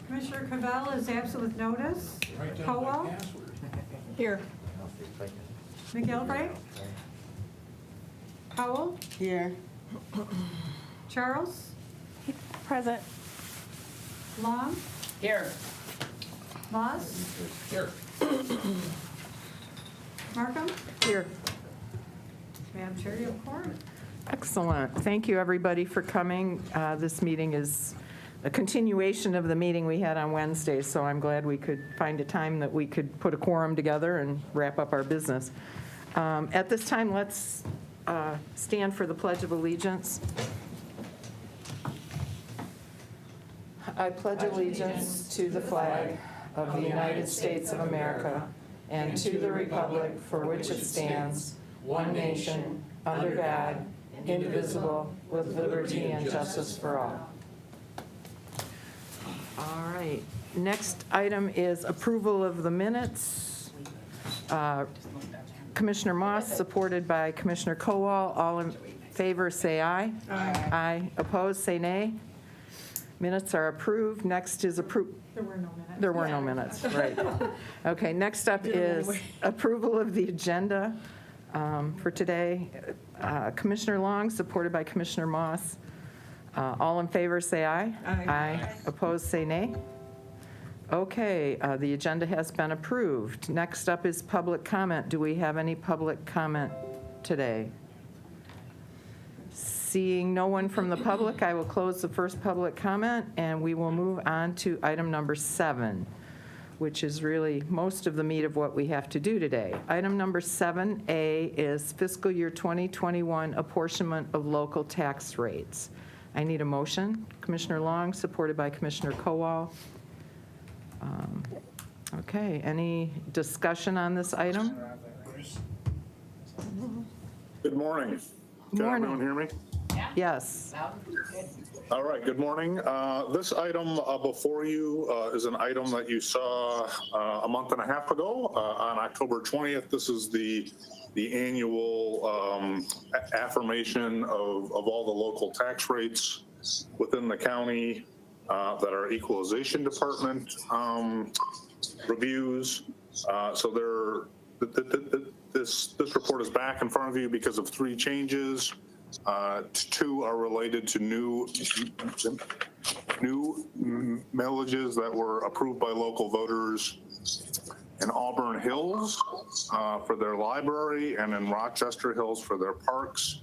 Commissioner Cavell is absent with notice. Colwell. Here. McGillivray. Howell. Here. Charles. Present. Long. Here. Moss. Here. Markham. Here. Madam Chair, you have quorum. Excellent. Thank you, everybody, for coming. This meeting is a continuation of the meeting we had on Wednesday, so I'm glad we could find a time that we could put a quorum together and wrap up our business. At this time, let's stand for the Pledge of Allegiance. I pledge allegiance to the flag of the United States of America and to the republic for which it stands, one nation, under God, indivisible, with liberty and justice for all. All right. Next item is approval of the minutes. Commissioner Moss, supported by Commissioner Kowal. All in favor, say aye. Aye. Aye. Opposed, say nay. Minutes are approved. Next is There were no minutes. There were no minutes, right. Okay, next up is approval of the agenda for today. Commissioner Long, supported by Commissioner Moss. All in favor, say aye. Aye. Aye. Opposed, say nay. Okay, the agenda has been approved. Next up is public comment. Do we have any public comment today? Seeing no one from the public, I will close the first public comment, and we will move on to item number 7, which is really most of the meat of what we have to do today. Item number 7A is fiscal year 2021 apportionment of local tax rates. I need a motion. Commissioner Long, supported by Commissioner Kowal. Okay, any discussion on this item? Good morning. Good Can morning. everyone hear me? Yes. All right, good morning. This item before you is an item that you saw a month and a half ago on October 20th. This is the annual affirmation of all the local tax rates within the county that our equalization department reviews. So this report is back in front of you because of 3 changes. 2 are related to new millages that were approved by local voters in Auburn Hills for their library and in Rochester Hills for their parks,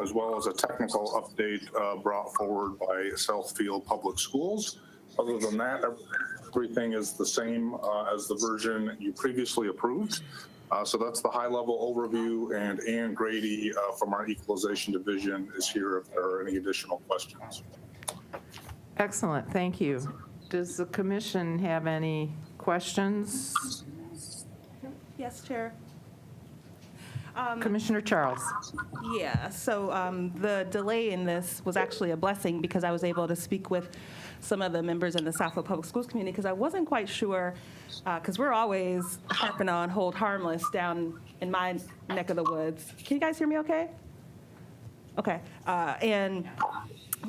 as well as a technical update brought forward by Southfield Public Schools. Other than that, everything is the same as the version you previously approved. So that's the high-level overview, and Ann Grady from our Equalization Division is here if there are any additional questions. Excellent, thank you. Does the commission have any questions? Yes, Chair. Commissioner Charles. Yeah, so the delay in this was actually a blessing because I was able to speak with some of the members in the Southfield Public Schools community because I wasn't quite sure, because we're always harping on hold harmless down in my neck of the woods. Can you guys hear me okay? Okay. And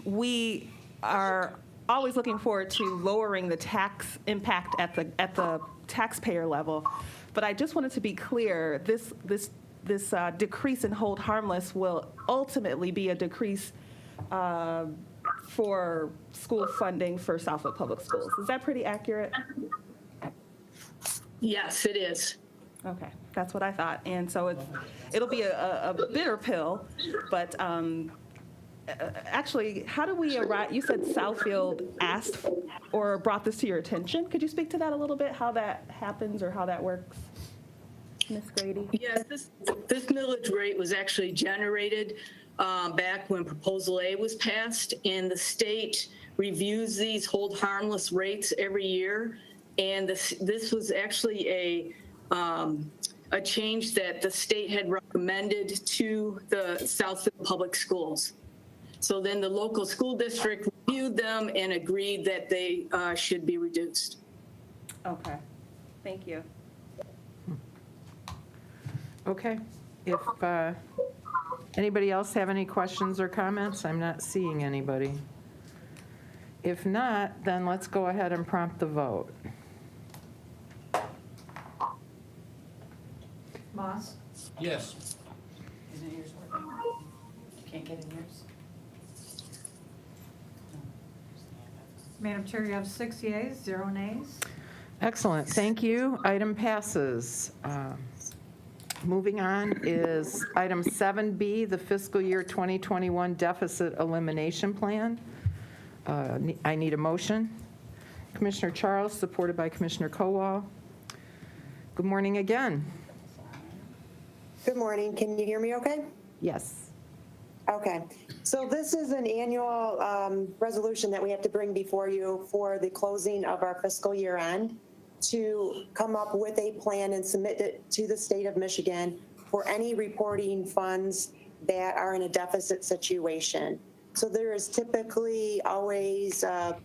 we are always looking forward to lowering the tax impact at the taxpayer level. But I just wanted to be clear, this decrease in hold harmless will ultimately be a decrease for school funding for Southfield Public Schools. Is that pretty accurate? Yes, it is. Okay, that's what I thought. And so it'll be a bitter pill, but actually, how do we arrive? You said Southfield asked or brought this to your attention. Could you speak to that a little bit, how that happens or how that works, Ms. Grady? Yes, this millage rate was actually generated back when Proposal A was passed, and the state reviews these hold harmless rates every year. And this was actually a change that the state had recommended to the Southfield Public Schools. So then the local school district reviewed them and agreed that they should be reduced. Okay, thank you. Okay. If anybody else have any questions or comments? I'm not seeing anybody. If not, then let's go ahead and prompt the vote. Moss, Yes. Isn't yours working? Can't get in yours? Madam Chair, you have 6 yeas, 0 nays. Excellent, thank you. Item passes. Moving on is item 7B, the fiscal year 2021 deficit elimination plan. I need a motion. Commissioner Charles, supported by Commissioner Kowal. Good morning again. Good morning. Can you hear me okay? Yes. Okay. So this is an annual resolution that we have to bring before you for the closing of our fiscal year end to come up with a plan and submit it to the state of Michigan for any reporting funds that are in a deficit situation. So there is typically always a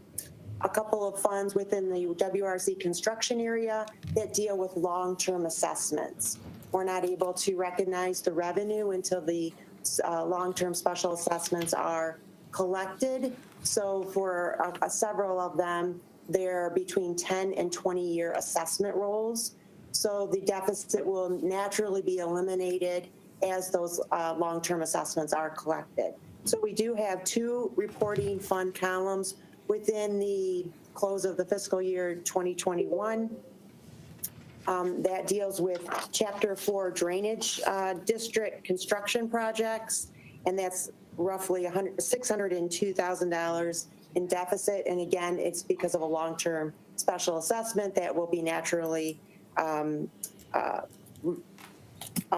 couple of funds within the WRC construction area that deal with long-term assessments. We're not able to recognize the revenue until the long-term special assessments are collected. So for several of them, they're between 10 and 20-year assessment rolls. So the deficit will naturally be eliminated as those long-term assessments are collected. So we do have 2 reporting fund columns within the close of the fiscal year 2021. That deals with Chapter 4 drainage district construction projects, and that's roughly $602,000 in deficit. And again, it's because of a long-term special assessment that will be naturally, I'll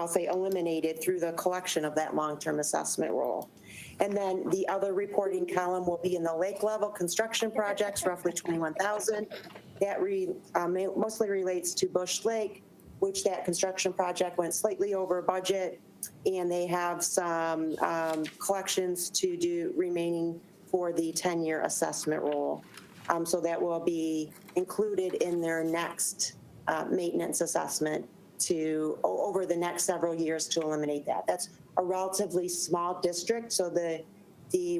say, eliminated through the collection of that long-term assessment roll. And then the other reporting column will be in the lake level construction projects, roughly 21,000. That mostly relates to Bush Lake, which that construction project went slightly over budget, and they have some collections to do remaining for the 10-year assessment roll. So that will be included in their next maintenance assessment over the next several years to eliminate that. That's a relatively small district, so the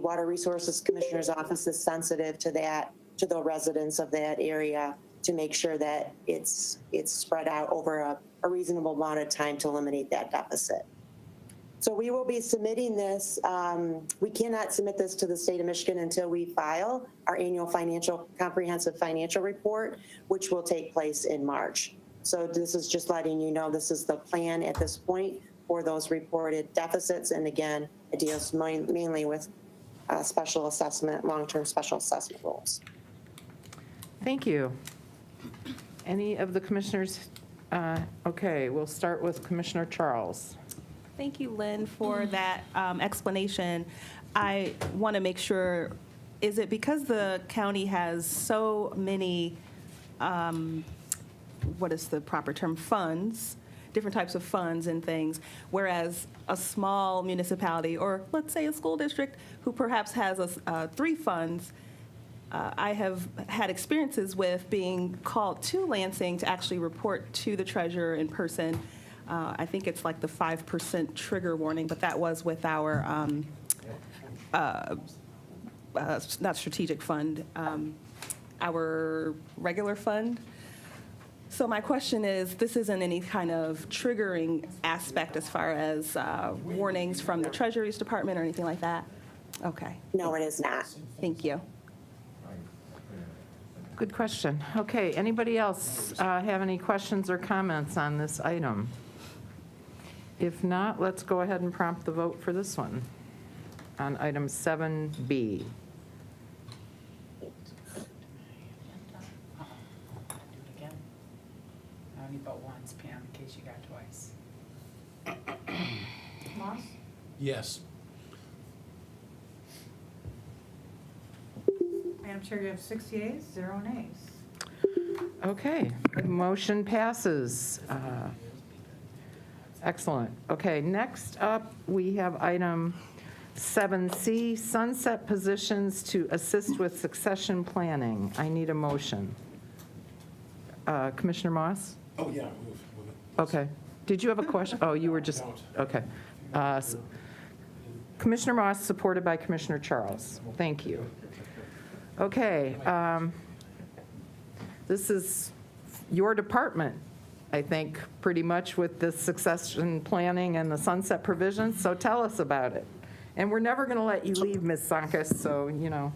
Water Resources Commissioner's Office is sensitive to that, to the residents of that area, to make sure that it's spread out over a reasonable amount of time to eliminate that deficit. So we will be submitting this. We cannot submit this to the state of Michigan until we file our annual comprehensive financial report, which will take place in March. So this is just letting you know this is the plan at this point for those reported deficits. And again, it deals mainly with special assessment, long-term special assessment roles. Thank you. Any of the commissioners? Okay, we'll start with Commissioner Charles. Thank you, Lynn, for that explanation. I want to make sure, is it because the county has so many, what is the proper term, funds, different types of funds and things, whereas a small municipality, or let's say a school district who perhaps has 3 funds, I have had experiences with being called to Lansing to actually report to the treasurer in person. I think it's like the 5% trigger warning, but that was with our, not strategic fund, our regular fund. So my question is, this isn't any kind of triggering aspect as far as warnings from the Treasury's Department or anything like that? Okay. No, it is not. Thank you. Good question. Okay, anybody else have any questions or comments on this item? If not, let's go ahead and prompt the vote for this one on item 7B. Do it again. I only vote once, Pam, in case you got twice. Moss, Yes. Madam Chair, you have 6 yeas, 0 nays. Okay, motion passes. Excellent. Okay, next up, we have item 7C, sunset positions to assist with succession planning. I need a motion. Commissioner Moss? Oh, yeah, move it. Okay. Did you have a question? Oh, you were just, okay. Commissioner Moss, supported by Commissioner Charles. Thank you. Okay, this is your department, I think, pretty much with the succession planning and the sunset provisions, so tell us about it. And we're never going to let you leave, Ms. Sonkus, so, you know.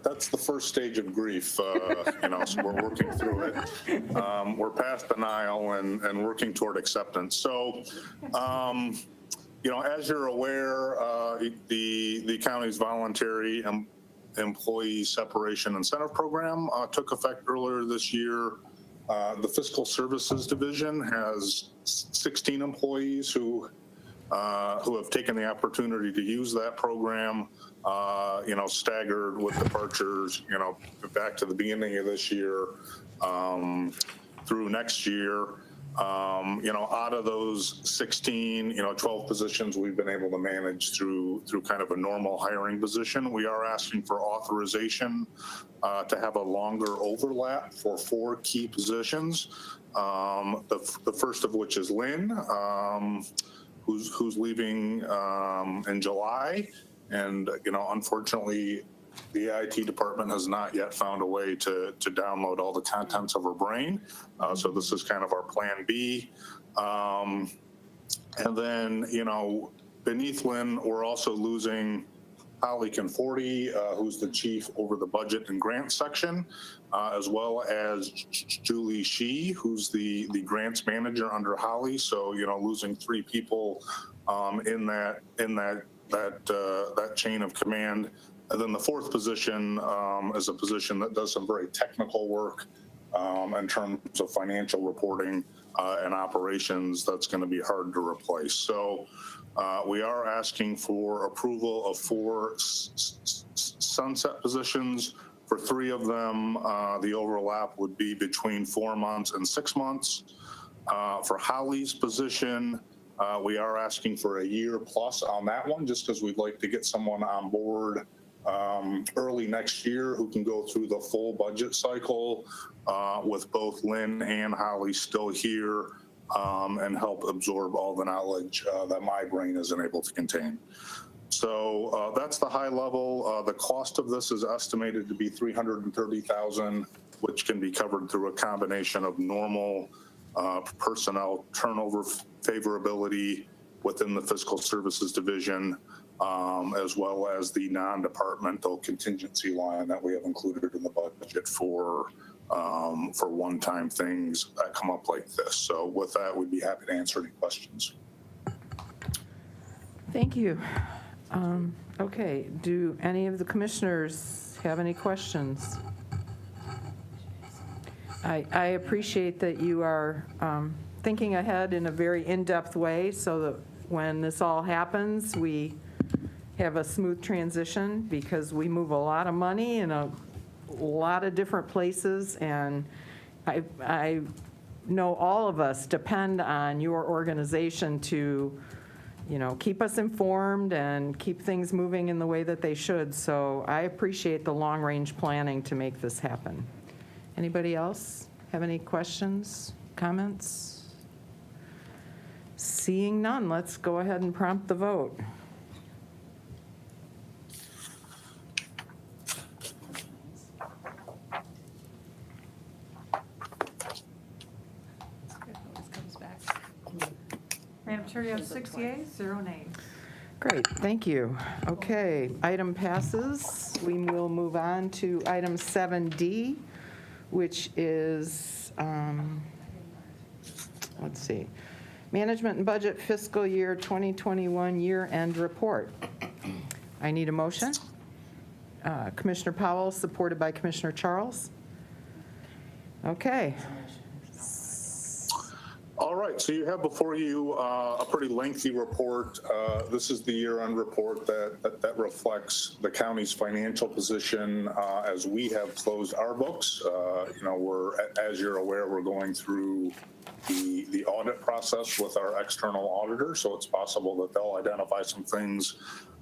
That's the first stage of grief, so we're working through it. We're past denial and working toward acceptance. So, as you're aware, the county's voluntary employee separation incentive program took effect earlier this year. The Fiscal Services Division has 16 employees who have taken the opportunity to use that program, staggered with departures, back to the beginning of this year through next year. Out of those 16, 12 positions we've been able to manage through kind of a normal hiring position. We are asking for authorization to have a longer overlap for 4 key positions. The first of which is Lynn, who's leaving in July. And, unfortunately, the IT department has not yet found a way to download all the contents of her brain. So this is kind of our plan B. And then, beneath Lynn, we're also losing Holly Conforti, who's the chief over the budget and grants section, as well as Julie Shee, who's the grants manager under Holly. So, losing 3 people in that chain of command. And then the 4th position is a position that does some very technical work in terms of financial reporting and operations that's going to be hard to replace. So we are asking for approval of 4 sunset positions. For 3 of them, the overlap would be between 4 months and 6 months. For Holly's position, we are asking for a year plus on that one, just because we'd like to get someone on board early next year who can go through the full budget cycle with both Lynn and Holly still here and help absorb all the knowledge that my brain isn't able to contain. So that's the high level. The cost of this is estimated to be $330,000, which can be covered through a combination of normal personnel turnover favorability within the Fiscal Services Division, as well as the non-departmental contingency line that we have included in the budget for one-time things that come up like this. So with that, we'd be happy to answer any questions. Thank you. Okay, do any of the commissioners have any questions? I appreciate that you are thinking ahead in a very in-depth way so that when this all happens, we have a smooth transition, because we move a lot of money in a lot of different places, and I know all of us depend on your organization to, keep us informed and keep things moving in the way that they should. So I appreciate the long-range planning to make this happen. Anybody else have any questions, comments? Seeing none, let's go ahead and prompt the vote. Madam Chair, you have 6 yeas, 0 nays. Great, thank you. Okay, item passes. We will move on to item 7D, which is, let's see, Management and Budget Fiscal Year 2021 Year-End Report. I need a motion. Commissioner Powell, supported by Commissioner Charles. Okay. All right, so you have before you a pretty lengthy report. This is the year-end report that reflects the county's financial position as we have closed our books. As you're aware, we're going through the audit process with our external auditor, so it's possible that they'll identify some things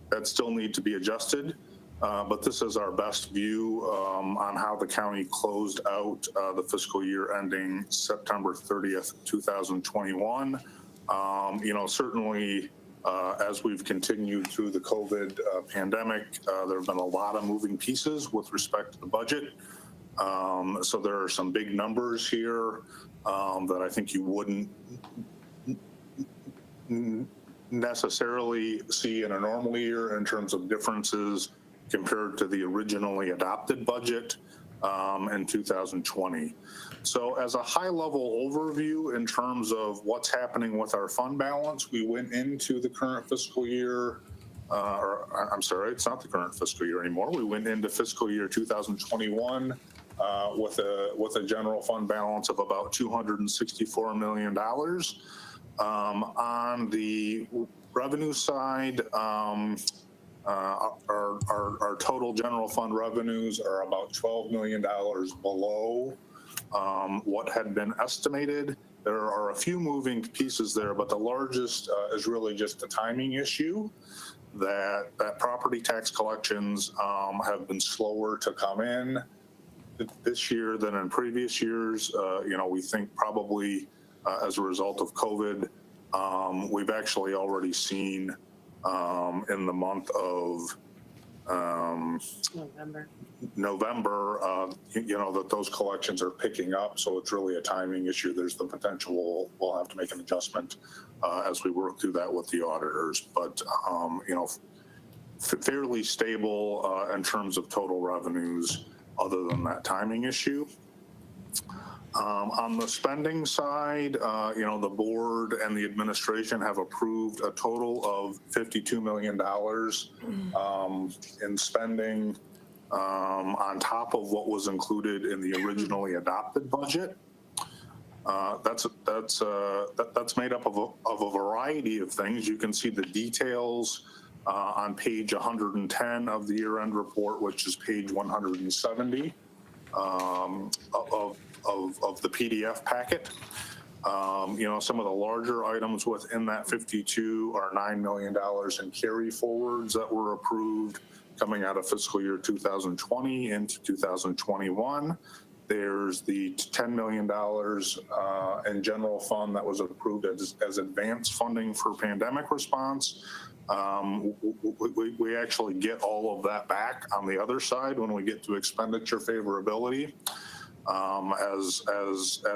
that still need to be adjusted. But this is our best view on how the county closed out the fiscal year ending September 30th, 2021. Certainly As we've continued through the COVID pandemic, there have been a lot of moving pieces with respect to the budget. So there are some big numbers here that I think you wouldn't necessarily see in a normal year in terms of differences compared to the originally adopted budget in 2020. So as a high-level overview in terms of what's happening with our fund balance, we went into the current fiscal year, I'm sorry, it's not the current fiscal year anymore. We went into fiscal year 2021 with a general fund balance of about $264 million. On the revenue side, our total general fund revenues are about $12 million below what had been estimated. There are a few moving pieces there, but the largest is really just a timing issue that property tax collections have been slower to come in this year than in previous years. We think probably as a result of COVID, we've actually already seen in the month of November, that those collections are picking up. So it's really a timing issue. There's the potential we'll have to make an adjustment as we work through that with the auditors. But, fairly stable in terms of total revenues other than that timing issue. On the spending side, the board and the administration have approved a total of $52 million in spending on top of what was included in the originally adopted budget. That's made up of a variety of things. You can see the details on page 110 of the year-end report, which is page 170 of the PDF packet. Some of the larger items within that 52 are $9 million in carry forwards that were approved coming out of fiscal year 2020 into 2021. There's the $10 million in general fund that was approved as advance funding for pandemic response. We actually get all of that back on the other side when we get to expenditure favorability. As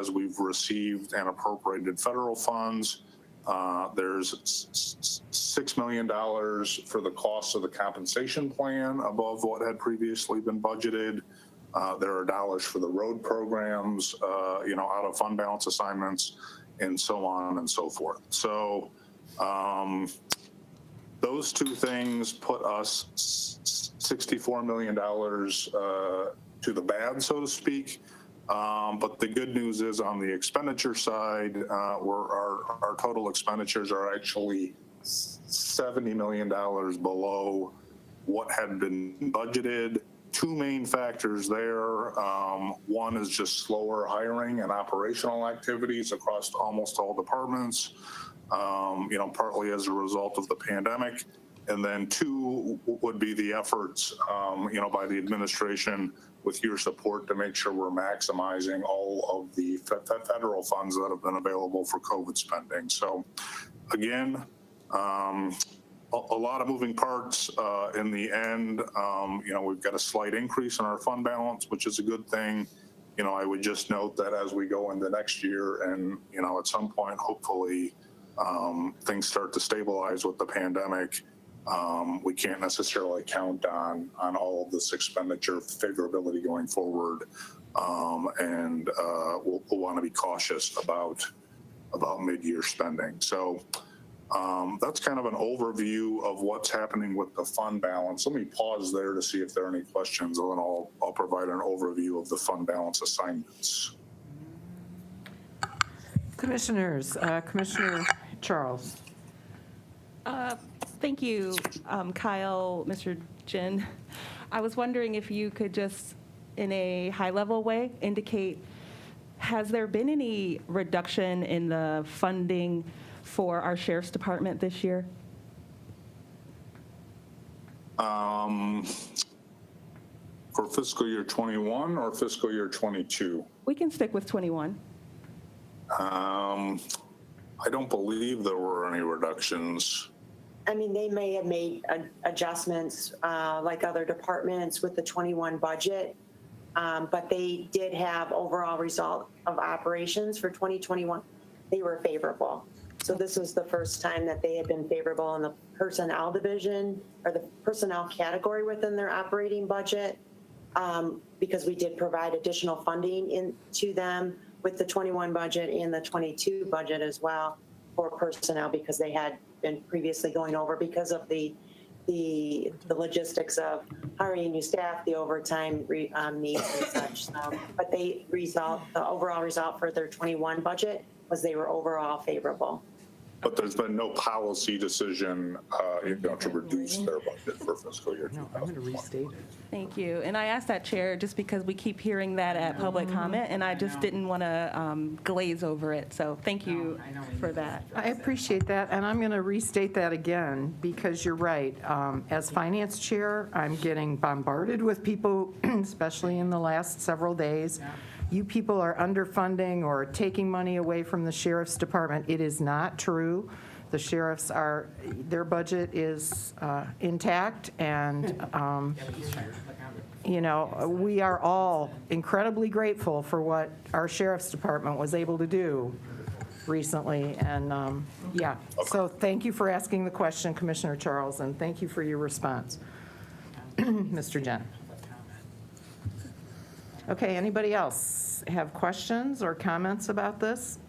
we've received and appropriated federal funds, there's $6 million for the cost of the compensation plan above what had previously been budgeted. There are dollars for the road programs, out of fund balance assignments, and so on and so forth. So those two things put us $64 million to the bad, so to speak. But the good news is on the expenditure side, our total expenditures are actually $70 million below what had been budgeted. Two main factors there. One is just slower hiring and operational activities across almost all departments, partly as a result of the pandemic. And then two would be the efforts, by the administration with your support to make sure we're maximizing all of the federal funds that have been available for COVID spending. So again, a lot of moving parts in the end. We've got a slight increase in our fund balance, which is a good thing. I would just note that as we go into next year and, at some point, hopefully things start to stabilize with the pandemic, we can't necessarily count on all of this expenditure favorability going forward. And we'll want to be cautious about mid-year spending. So that's kind of an overview of what's happening with the fund balance. Let me pause there to see if there are any questions, and then I'll provide an overview of the fund balance assignments. Commissioners, Commissioner Charles. Thank you, Kyle, Mr. Jin. I was wondering if you could just, in a high-level way, indicate, has there been any reduction in the funding for our sheriff's department this year? For fiscal year 21 or fiscal year 22? We can stick with 21. I don't believe there were any reductions. I mean, they may have made adjustments like other departments with the 21 budget, but they did have overall result of operations for 2021. They were favorable. So this was the first time that they had been favorable in the personnel division or the personnel category within their operating budget, because we did provide additional funding to them with the 21 budget and the 22 budget as well for personnel, because they had been previously going over because of the logistics of hiring new staff, the overtime needs and such. So, but the overall result for their 21 budget was they were overall favorable. But there's been no policy decision, to reduce their budget for fiscal year No, I'm going to 2020. restate it. Thank you. And I asked that, Chair, just because we keep hearing that at public comment, and I just didn't want to glaze over it. So thank you No, I know we for need to that. I appreciate that, and I'm going to restate that again, because you're right. As finance chair, I'm getting bombarded with people, especially in the last several days. Yeah. You people are underfunding or taking money away from the sheriff's department. It is not true. The sheriffs their budget is intact, and, Yeah, but he's trying to look out. we are all incredibly grateful for what our sheriff's department was able to do recently, and, yeah. So thank you for asking the question, Commissioner Charles, and thank you for your response. Mr. Jen. Public comment. Okay, anybody else have questions or comments about this?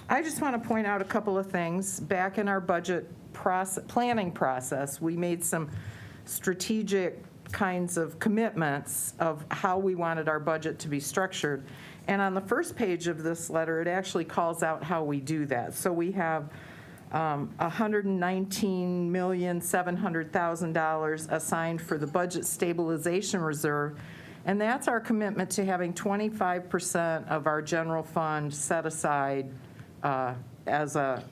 I just want to point out a couple of things. Back in our budget planning process, we made some strategic kinds of commitments of how we wanted our budget to be structured. And on the first page of this letter, it actually calls out how we do that. So we have $119,700,000 assigned for the Budget Stabilization Reserve, and that's our commitment to having 25% of our general fund set aside as a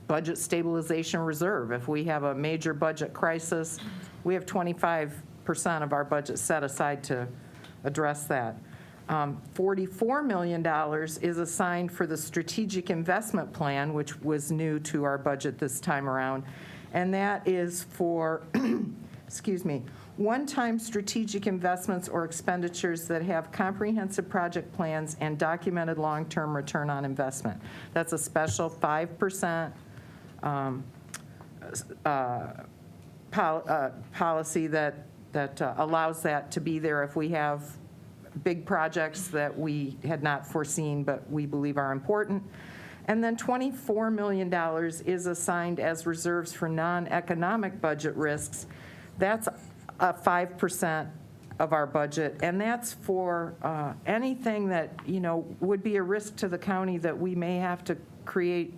budget stabilization reserve. If we have a major budget crisis, we have 25% of our budget set aside to address that. $44 million is assigned for the strategic investment plan, which was new to our budget this time around. And that is for, one-time strategic investments or expenditures that have comprehensive project plans and documented long-term return on investment. That's a special 5% policy that allows that to be there if we have big projects that we had not foreseen but we believe are important. And then $24 million is assigned as reserves for non-economic budget risks. That's 5% of our budget, and that's for anything that, would be a risk to the county that we may have to create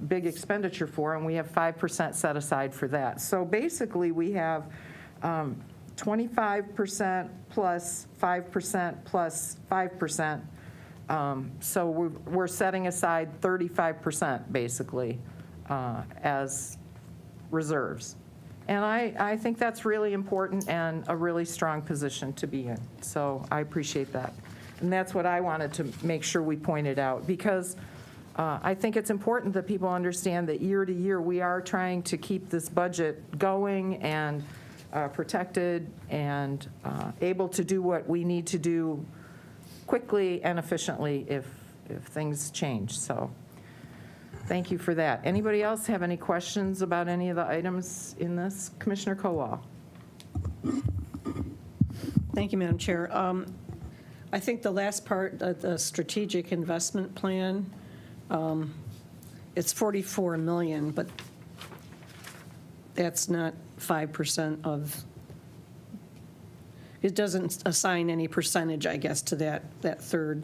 big expenditure for, and we have 5% set aside for that. So basically, we have 25% plus 5% plus 5%. So we're setting aside 35% basically as reserves. And I think that's really important and a really strong position to be in. So I appreciate that. And that's what I wanted to make sure we pointed out, because I think it's important that people understand that year to year we are trying to keep this budget going and protected and able to do what we need to do quickly and efficiently if things change. So thank you for that. Anybody else have any questions about any of the items in this? Commissioner Kowal. Thank you, Madam Chair. I think the last part, the strategic investment plan, it's $44 million, but that's not 5% of, it doesn't assign any percentage, I guess, to that third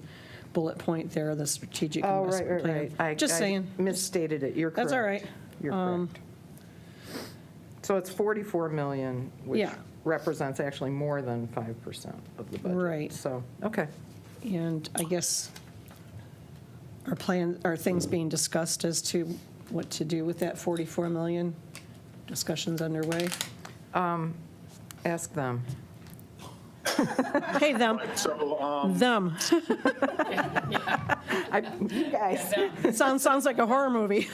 bullet point there, the strategic investment plan. Right. Just saying. I misstated it. You're correct. That's all right. You're correct. So it's $44 million, which Yeah. represents actually more than 5% of the budget. Right. So, okay. And I guess are things being discussed as to what to do with that $44 million? Discussions underway? Ask them. Hey, them, So, them. You guys, Sounds like a horror movie.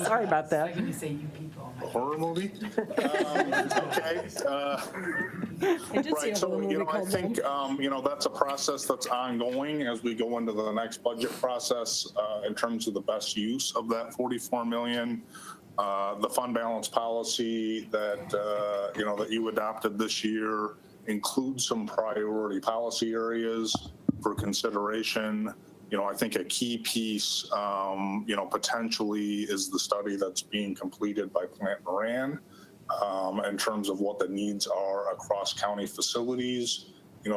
sorry about that. Like when you say you people. I'm like, horror movie? Okay. I did see Right, a so, horror movie I called think, them. that's a process that's ongoing as we go into the next budget process in terms of the best use of that 44 million. The fund balance policy that, that you adopted this year includes some priority policy areas for consideration. I think a key piece, potentially is the study that's being completed by Plant Moran in terms of what the needs are across county facilities.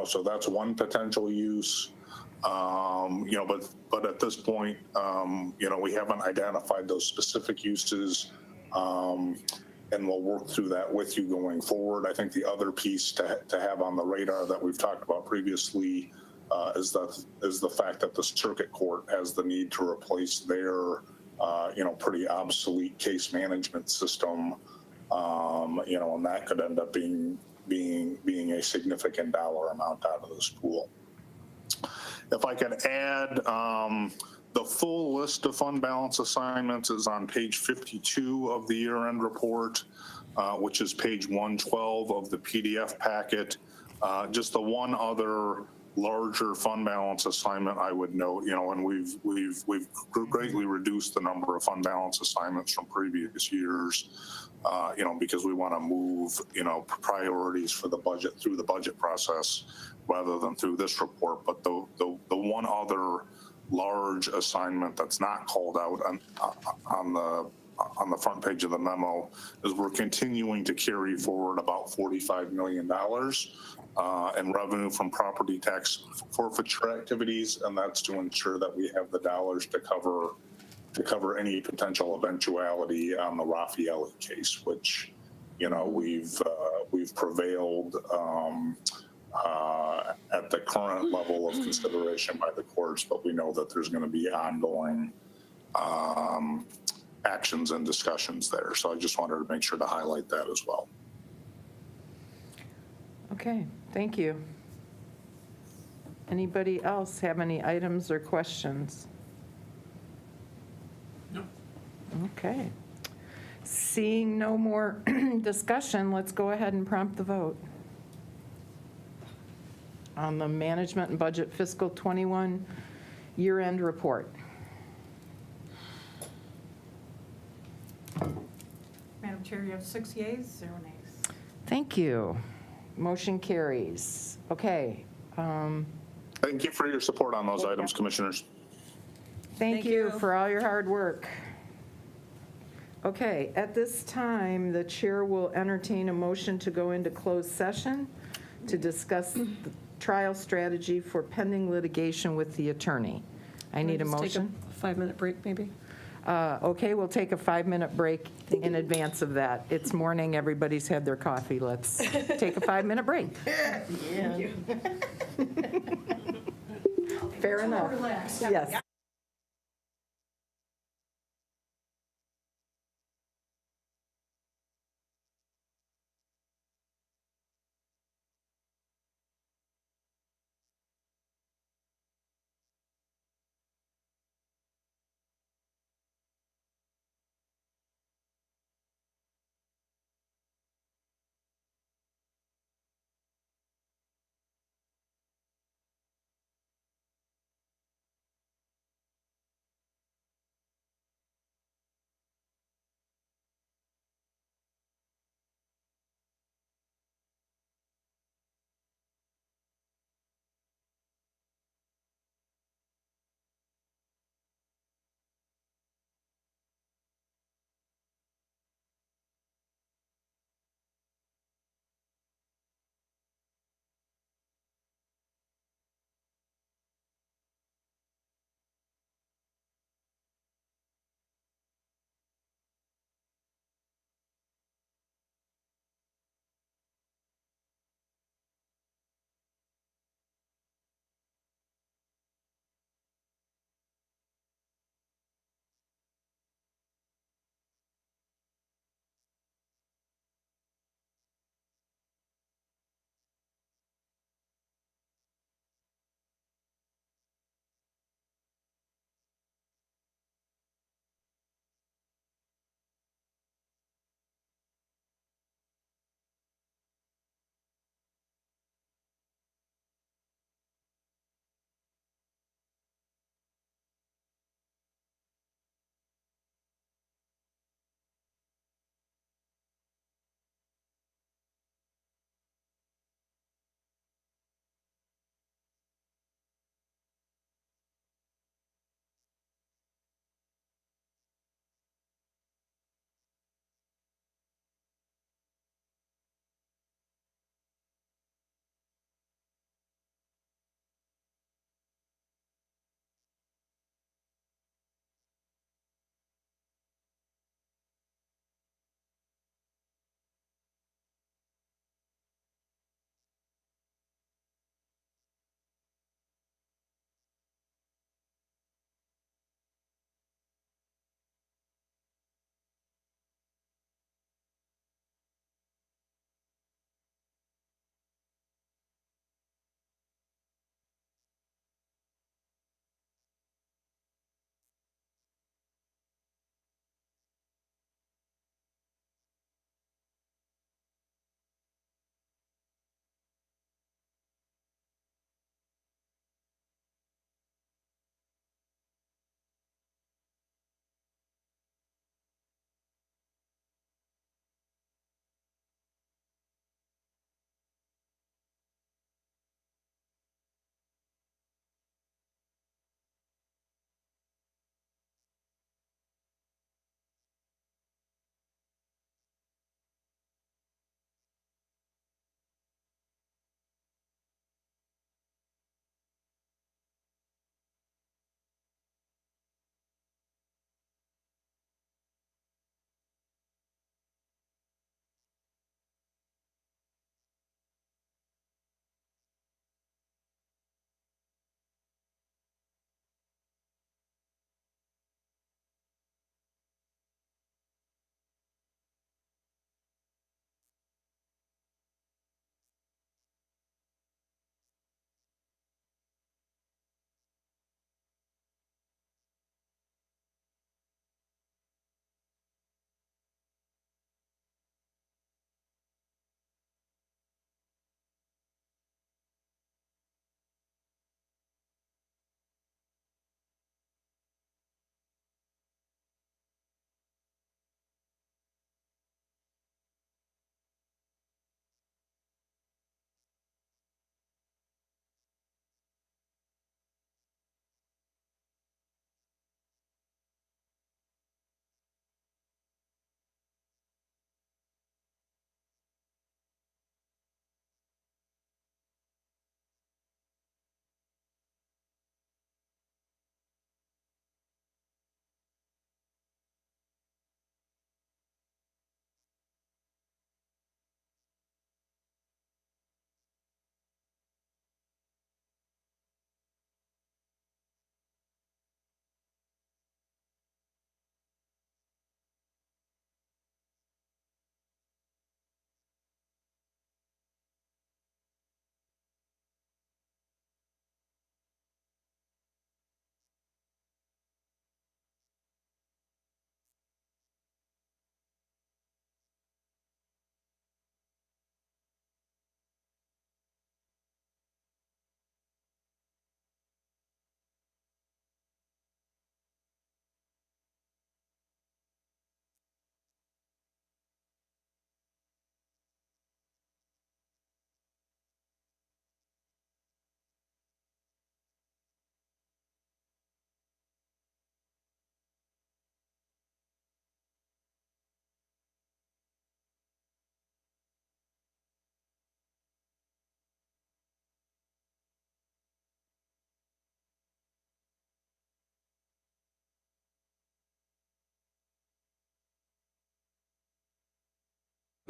So that's one potential use. But at this point, we haven't identified those specific uses, and we'll work through that with you going forward. I think the other piece to have on the radar that we've talked about previously is the fact that the circuit court has the need to replace their, pretty obsolete case management system, and that could end up being a significant dollar amount out of this pool. If I could add, the full list of fund balance assignments is on page 52 of the year-end report, which is page 112 of the PDF packet. Just the one other larger fund balance assignment I would note, and we've greatly reduced the number of fund balance assignments from previous years, because we want to move, priorities for the budget through the budget process rather than through this report. But the one other large assignment that's not called out on the front page of the memo is we're continuing to carry forward about $45 million in revenue from property tax forfeiture activities, and that's to ensure that we have the dollars to cover any potential eventuality on the Raffaelli case, which we've prevailed at the current level of consideration by the courts, but we know that there's going to be ongoing actions and discussions there. So I just wanted to make sure to highlight that as well. Okay, thank you. Anybody else have any items or questions? No. Okay. Seeing no more discussion, let's go ahead and prompt the vote on the Management and Budget Fiscal 21 year-end report. Madam Chair, you have 6 yeas, 0 nays. Thank you. Motion carries. Okay. Thank you for your support on those items, Commissioners. Thank you for all your hard work. Okay, at this time, the chair will entertain a motion to go into closed session to discuss the trial strategy for pending litigation with the attorney. I need a Just motion. take a 5-minute break, maybe? Okay, we'll take a 5-minute break in advance of that. It's morning, everybody's had their coffee. Let's take a 5-minute break. Fair enough. Yes.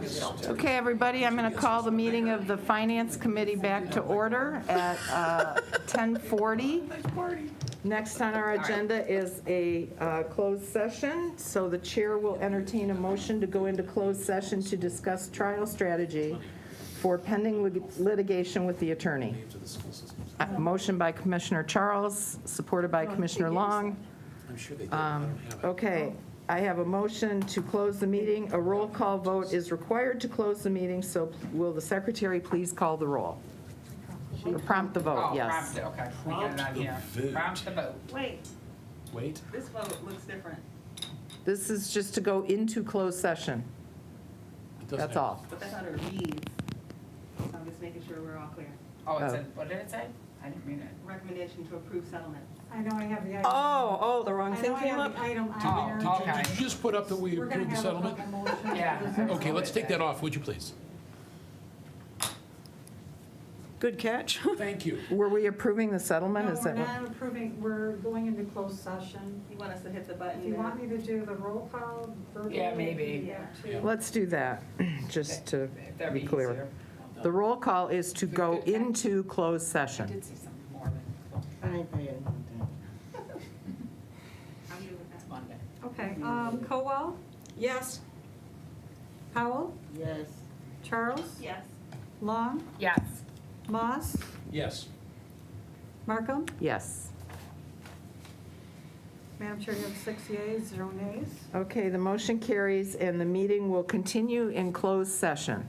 Okay, everybody, I'm going to call the meeting of the Finance Committee back to order at 10:40. Next on our agenda is a closed session, so the chair will entertain a motion to go into closed session to discuss trial strategy for pending litigation with the attorney. Motion by Commissioner Charles, supported by Commissioner Long. I'm sure they did. I don't have it. Okay, I have a motion to close the meeting. A roll call vote is required to close the meeting, so will the secretary please call the roll? Or prompt the vote, Oh, yes. prompt it, okay. We got it on Prompt the here. vote. Prompt the vote. Wait, Wait, this vote looks different, This is just to go into closed session. it doesn't That's have- all. but that's how it reads. So I'm just making sure we're all clear. Oh, it Oh. said, what did it say? I didn't read it. Recommendation to approve settlement. I know I have the item. Oh, the wrong I thing know I came have up? the item Oh, on there. okay. Did you just put up that we We're gonna approved the have a settlement? couple motions. Yeah. Okay, let's take that off, would you please? Good catch. Thank you. Were we approving the settlement? No, Is we're that what? not approving, we're going into closed session. You want us to hit the button? If you want me to do the roll call verbally. Yeah, maybe. yeah, Yeah. too. Let's do that, just to That'd be be clear. easier. The roll call is to go Good catch. into closed I session. did see something more than, I ain't paying attention. I'm good with that. Monday. Okay, Cowell, Yes. Powell, Yes. Charles, Yes. Long, Yes. Moss, Yes. Markham. Yes. Madam Chair, you have 6 yeas, 0 nays. Okay, the motion carries, and the meeting will continue in closed session.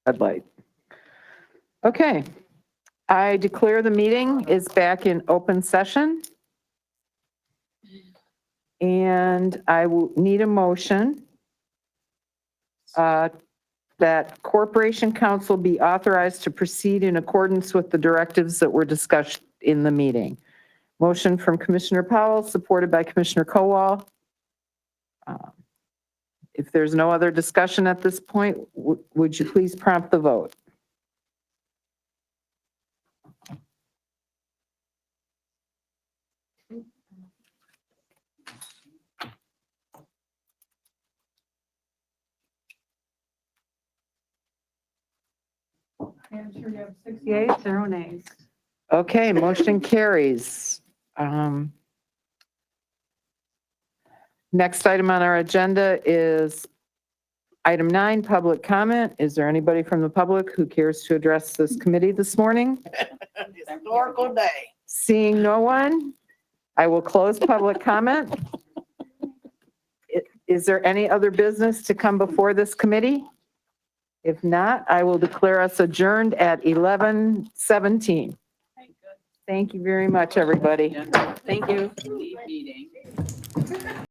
red light. Okay. I declare the meeting is back in open session. And I will need a motion that Corporation Counsel be authorized to proceed in accordance with the directives that were discussed in the meeting. Motion from Commissioner Powell, supported by Commissioner Kowal. If there's no other discussion at this point, would you please prompt the vote? Madam Chair, you have 6 yeas, 0 nays. Okay, motion carries. Next item on our agenda is item 9, public comment. Is there anybody from the public who cares to address this committee this morning? Historical day. Seeing no one, I will close public comment. Is there any other business to come before this committee? If not, I will declare us adjourned at 11:17. Thank you very much, everybody. Thank you. Meeting.